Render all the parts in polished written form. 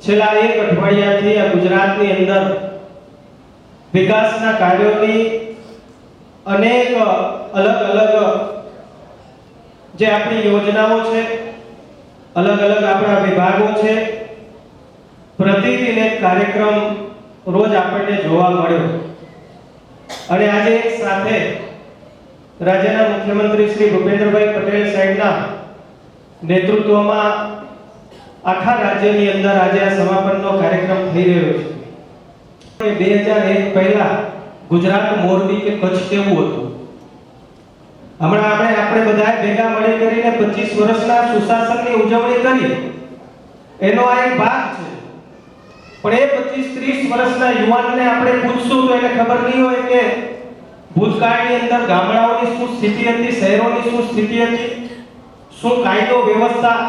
છેલ્લા એક અઠવાડિયાથી આ ગુજરાતની અંદર વિકાસના કાર્યોની અનેક અલગ અલગ જે આપણી યોજનાઓ છે, અલગ અલગ આપણા વિભાગો છે, પ્રતિદિન એક કાર્યક્રમ રોજ આપણને જોવા મળ્યો. અને આજે એક સાથે રાજ્યના મુખ્યમંત્રી શ્રી ભૂપેન્દ્રભાઈ પટેલ સાહેબના નેતૃત્વમાં આખા રાજ્યની અંદર આજે આ સમાપનનો કાર્યક્રમ થઈ રહ્યો છે. 2001 પહેલા ગુજરાત મોરબી કે કચ્છ કેવું હતું? હમણાં આપણે બધા ભેગા મળી કરીને 25 વર્ષના સુશાસનની ઉજવણી કરી, એનો આ એક ભાગ છે. પણ એ 25-30 વર્ષના યુવાનને આપણે પૂછશું તો એને ખબર નહીં હોય કે ભૂતકાળની અંદર ગામડાઓની શું સ્થિતિ હતી, શહેરોની શું સ્થિતિ હતી, શું કાયદો વ્યવસ્થા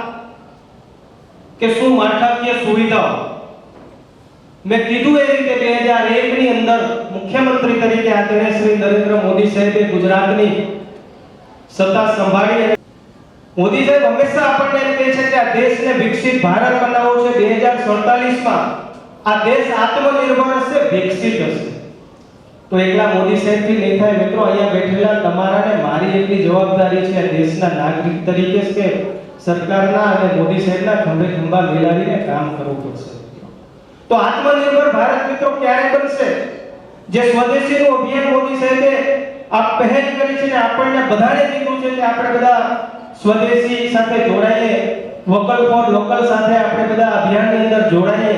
કે શું માળખાકીય સુવિધાઓ. મેં કીધું એ રીતે 2001 ની અંદર મુખ્યમંત્રી તરીકે આદરણીય શ્રી નરેન્દ્ર મોદી સાહેબે ગુજરાતની સત્તા સંભાળી. મોદી સાહેબ હંમેશા આપણને એમ કહે છે કે આ દેશને વિકસિત ભારત બનાવવો છે. 2047 માં આ દેશ આત્મનિર્ભર હશે, વિકસિત હશે. તો એકલા મોદી સાહેબથી નહીં થાય મિત્રો. અહીંયા બેઠેલા તમારા ને મારી એટલી જવાબદારી છે આ દેશના નાગરિક તરીકે કે સરકારના અને મોદી સાહેબના ખંભે ખંભા મિલાવીને કામ કરવું પડશે. તો આત્મનિર્ભર ભારત મિત્રો ક્યારે બનશે? જે સ્વદેશીનું અભિયાન મોદી સાહેબે આ પહેલ કરી છે ને આપણને બધાને કીધું છે કે આપણે બધા સ્વદેશી સાથે જોડાઈએ, વોકલ ફોર લોકલ સાથે આપણે બધા અભિયાનની અંદર જોડાઈએ.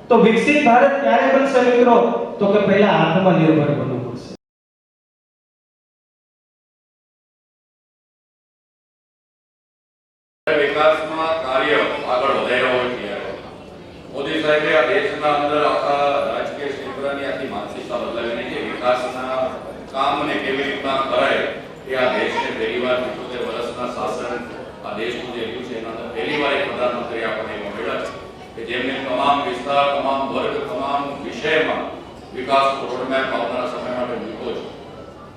તો વિકસિત ભારત ક્યારે બનશે મિત્રો? તો કે પહેલા આત્મનિર્ભર બનવું પડશે. વિકાસમાં કાર્ય આગળ વધાર્યો હોય ત્યારે મોદી સાહેબે આ દેશના અંદર આખા રાજકીય ક્ષેત્રની આખી માનસિકતા બદલાવીને કે વિકાસના કામને કેવી રીતના કરાય એ આ દેશને પહેલીવાર 75 વર્ષના શાસન આ દેશનું જે રહ્યું છે એના અંદર પહેલીવાર એક પ્રધાનમંત્રી આપણને મળ્યા છે કે જેમને તમામ વિસ્તાર, તમામ વર્ગ, તમામ વિષયમાં વિકાસનો રોડમેપ આવનારા સમય માટે મૂક્યો છે.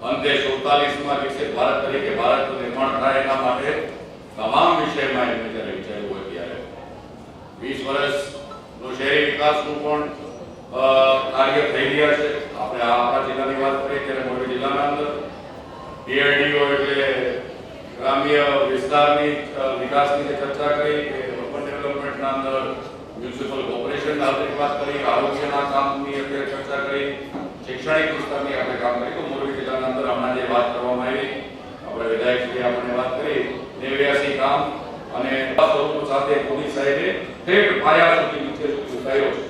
અંતે 47માં વિકસિત ભારત તરીકે ભારતનું નિર્માણ થાય એના માટે તમામ વિષયમાં એમને જ્યારે વિચાર્યું હોય ત્યારે 20 વર્ષનો શહેરી વિકાસનું પણ કાર્ય થઈ રહ્યા છે. આપણે આપણા જિલ્લાની વાત કરીએ ત્યારે મોરબી જિલ્લાના અંદર DRDO એટલે ગ્રામ્ય વિસ્તારની વિકાસની જે ચર્ચા કરી કે અર્બન ડેવલપમેન્ટના અંદર મ્યુનિસિપલ કોર્પોરેશનના વાત કરી, આરોગ્યના કામની આપણે ચર્ચા કરી, શૈક્ષણિક વિસ્તારની આપણે કામ કરી. તો મોરબી જિલ્લાના અંદર હમણાં જે વાત કરવામાં આવી, આપણે વિધાયકશ્રી આપણે વાત કરી 89 કામ અને સ્વરૂપ સાથે મોદી સાહેબે ઠેઠ પાયા સુધી નીચે સુધી ઉતાર્યો છે.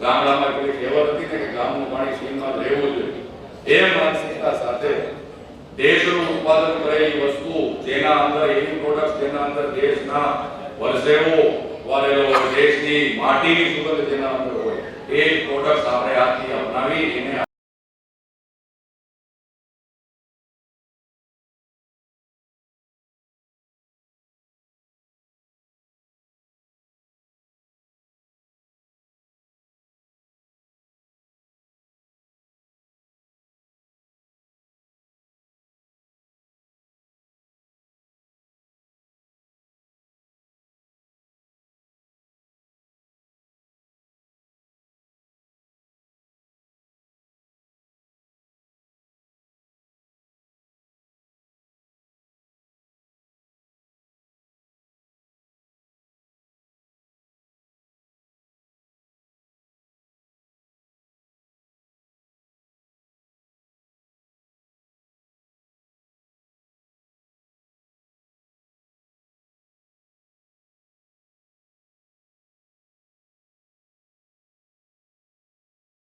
ગામડામાં કોઈ કહેવત હતી ને કે ગામનું પાણી સીમમાં રહેવું જોઈએ, એ માનસિકતા સાથે દેશનું ઉત્પાદન કરેલી વસ્તુ જેના અંદર એવી પ્રોડક્ટ જેના અંદર દેશના પરસેવો વાળેલો હોય, દેશની માટીની સુગંધ જેના અંદર હોય, એ પ્રોડક્ટ આપણે આજથી અપનાવી એને